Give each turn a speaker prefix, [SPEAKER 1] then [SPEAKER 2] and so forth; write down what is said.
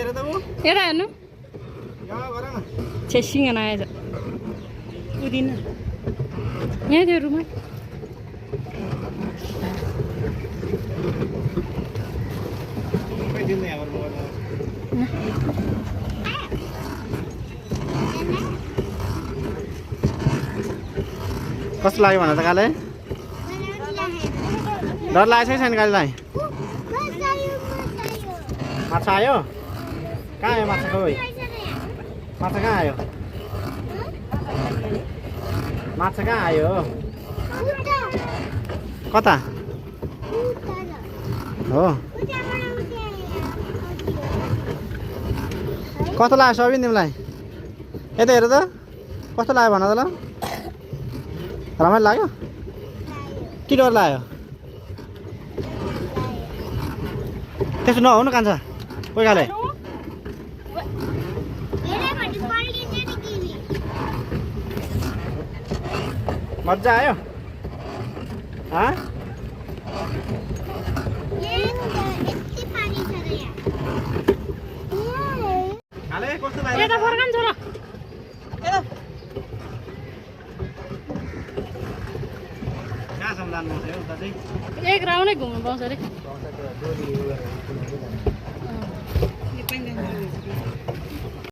[SPEAKER 1] हेर त उ
[SPEAKER 2] यता हेर्नु
[SPEAKER 1] यहाँ गर न
[SPEAKER 2] छेसिङ आएछ उदिन यहाँ थियो रुमा
[SPEAKER 1] खै दिनु यहाँ मोबाइल कस्तो लाग्यो भन त काले डर लागेको छैन कालीलाई माछा आयो कहाँ आयो माछा खोइ माछा कहाँ आयो माछा कहाँ आयो कता हो कस्तो लाग्यो सबिन तिमीलाई यता हेर त कस्तो लाग्यो भन त ल रमाइलो लाग्यो के डर लाग्यो त्यसो नहुनु कान्छ कोही खाले मजा आयो कस्तो लाग्यो कहाँसम्म जानु पर्छ उता चाहिँ
[SPEAKER 2] एक राउन्डै घुम्नु पाउँछ अरे